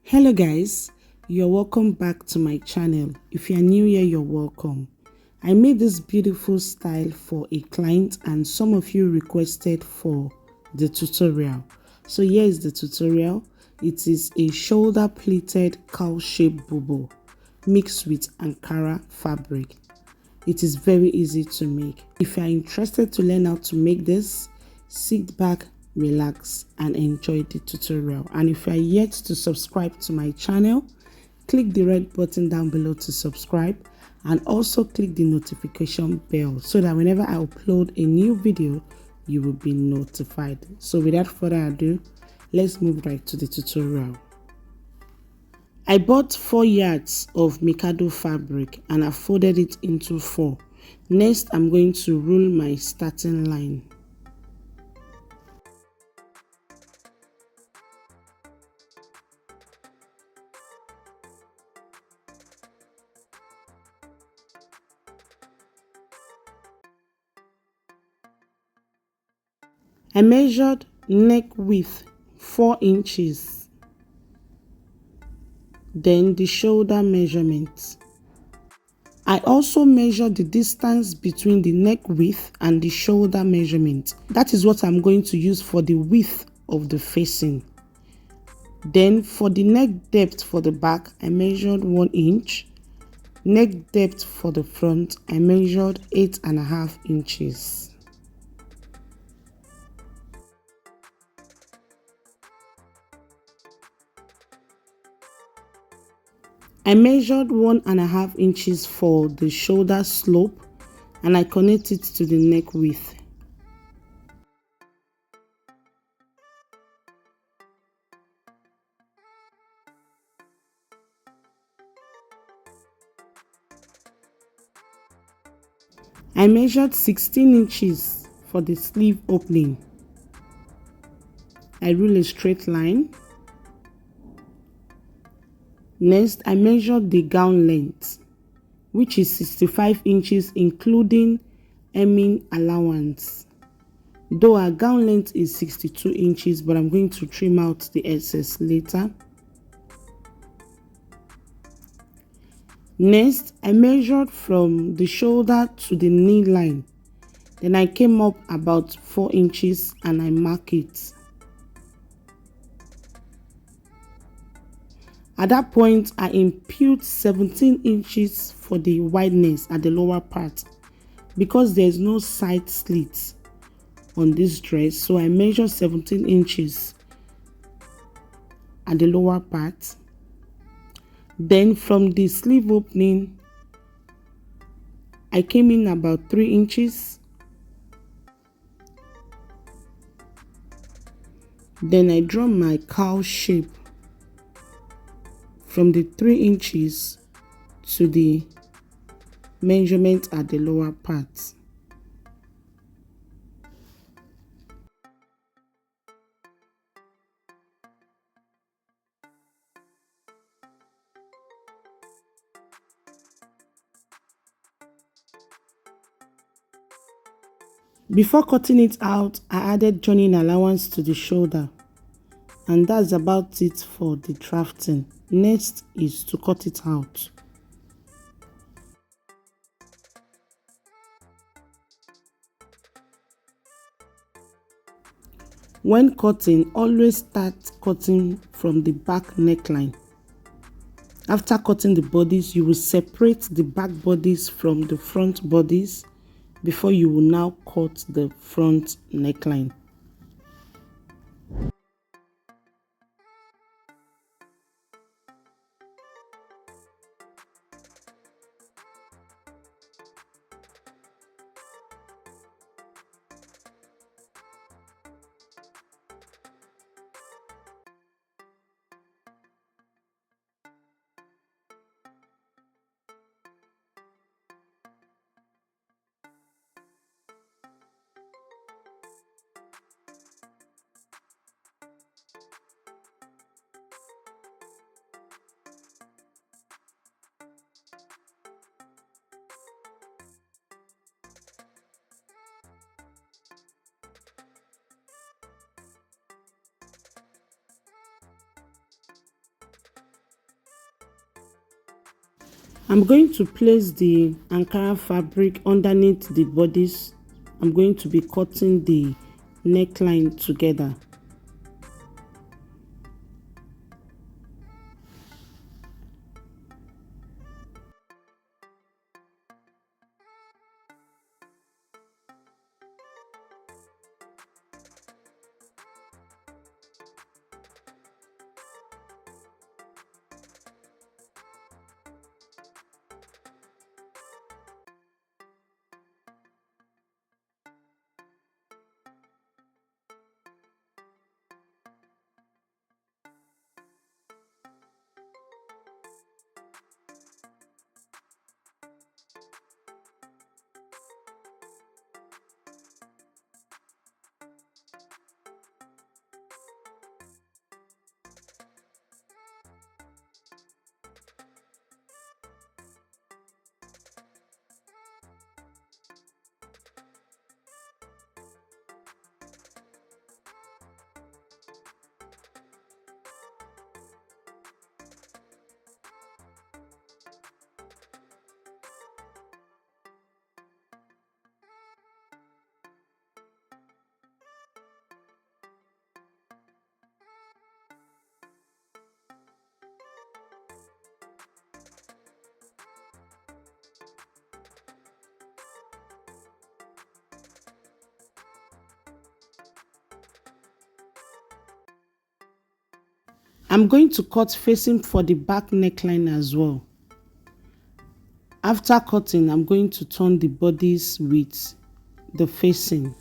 Hello guys, you're welcome back to my channel. If you're new here, you're welcome. I made this beautiful style for a client and some of you requested for the tutorial. So here is the tutorial. It is a shoulder pleated cowl shaped boubou mixed with Ankara fabric. It is very easy to make. If you are interested to learn how to make this, sit back, relax and enjoy the tutorial. And if you are yet to subscribe to my channel, click the red button down below to subscribe and also click the notification bell so that whenever I upload a new video, you will be notified. So without further ado, let's move right to the tutorial. I bought 4 yards of Mikado fabric and I folded it into 4. Next, I'm going to rule my starting line. I measured neck width 4 inches, then the shoulder measurement. I also measured the distance between the neck width and the shoulder measurement. That is what I'm going to use for the width of the facing. Then for the neck depth for the back, I measured 1 inch. Neck depth for the front, I measured 8.5 inches. I measured 1.5 inches for the shoulder slope and I connect it to the neck width. I measured 16 inches for the sleeve opening. I rule a straight line. Next, I measured the gown length, which is 65 inches including hemming allowance. Though our gown length is 62 inches, but I'm going to trim out the excess later. Next, I measured from the shoulder to the knee line. Then I came up about 4 inches and I mark it. At that point, I impute 17 inches for the wideness at the lower part because there's no side slits on this dress. So I measure 17 inches at the lower part. Then from the sleeve opening, I came in about 3 inches. Then I draw my cowl shape from the 3 inches to the measurement at the lower part. Before cutting it out, I added joining allowance to the shoulder, and that's about it for the drafting. Next is to cut it out. When cutting, always start cutting from the back neckline. After cutting the bodies, you will separate the back bodies from the front bodies before you will now cut the front neckline. I'm going to place the Ankara fabric underneath the bodice. I'm going to be cutting the neckline together. I'm going to cut facing for the back neckline as well. After cutting, I'm going to turn the bodice with the facing.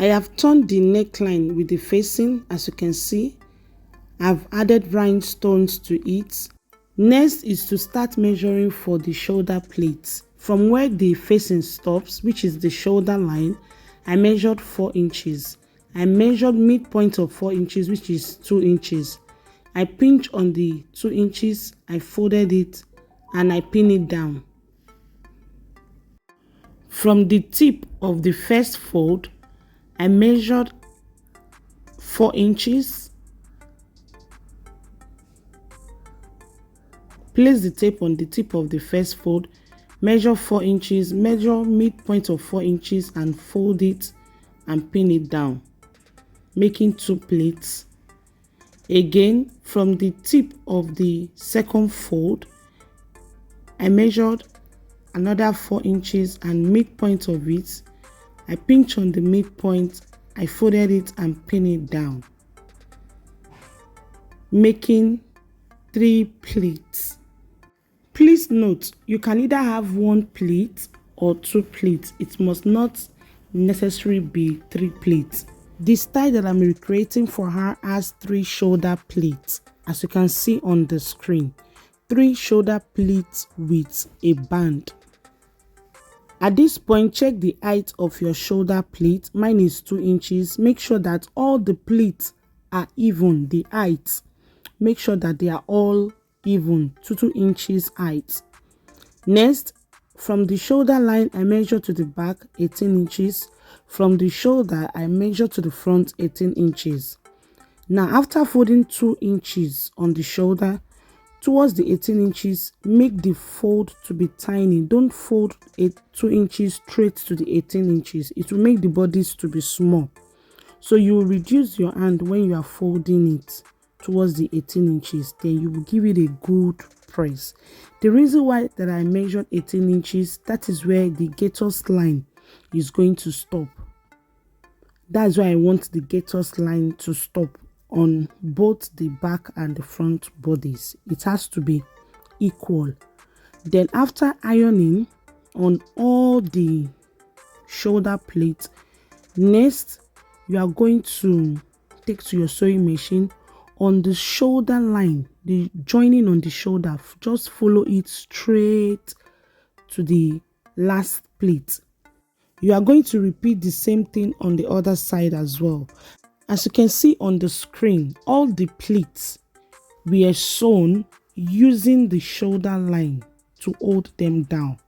I have turned the neckline with the facing. As you can see, I've added rhinestones to it. Next is to start measuring for the shoulder pleats. From where the facing stops, which is the shoulder line, I measured 4 inches. I measured midpoint of 4 inches, which is 2 inches. I pinch on the 2 inches, I folded it, and I pin it down. From the tip of the first fold, I measured 4 inches. Place the tape on the tip of the first fold, measure 4 inches, measure midpoint of 4 inches and fold it and pin it down, making 2 pleats. Again, from the tip of the second fold, I measured another 4 inches and midpoint of it. I pinch on the midpoint, I folded it and pin it down, making 3 pleats. Please note, you can either have 1 pleat or 2 pleats. It must not necessarily be 3 pleats. The style that I'm recreating for her has 3 shoulder pleats, as you can see on the screen. 3 shoulder pleats with a band. At this point, check the height of your shoulder pleat. Mine is 2 inches. Make sure that all the pleats are even, the height. Make sure that they are all even, 2 inches height. Next, from the shoulder line, I measure to the back 18 inches. From the shoulder, I measure to the front 18 inches. Now, after folding 2 inches on the shoulder, towards the 18 inches, make the fold to be tiny. Don't fold 2 inches straight to the 18 inches. It will make the bodice to be small. So you will reduce your hand when you are folding it towards the 18 inches. Then you will give it a good press. The reason why that I measured 18 inches, that is where the gaiters line is going to stop. That's why I want the gaiters line to stop on both the back and the front bodies. It has to be equal. Then after ironing on all the shoulder pleats, next you are going to take to your sewing machine, on the shoulder line, the joining on the shoulder, just follow it straight to the last pleat. You are going to repeat the same thing on the other side as well. As you can see on the screen, all the pleats were sewn using the shoulder line to hold them down.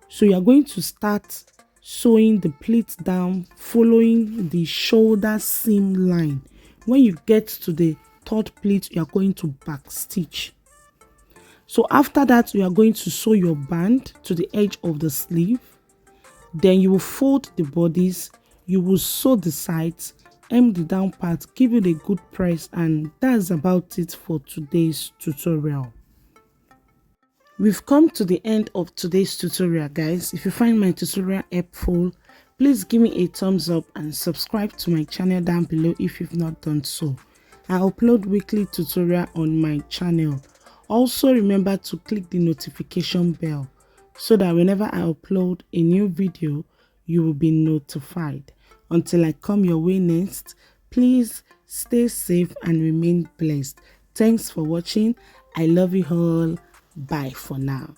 So you are going to start sewing the pleats down following the shoulder seam line. When you get to the third pleat, you are going to back stitch. So after that, you are going to sew your band to the edge of the sleeve. Then you will fold the bodies, you will sew the sides, hem the down part, give it a good press, and that's about it for today's tutorial. We've come to the end of today's tutorial, guys. If you find my tutorial helpful, please give me a thumbs up and subscribe to my channel down below if you've not done so. I upload weekly tutorial on my channel. Also remember to click the notification bell so that whenever I upload a new video, you will be notified. Until I come your way next, please stay safe and remain blessed. Thanks for watching. I love you all. Bye for now.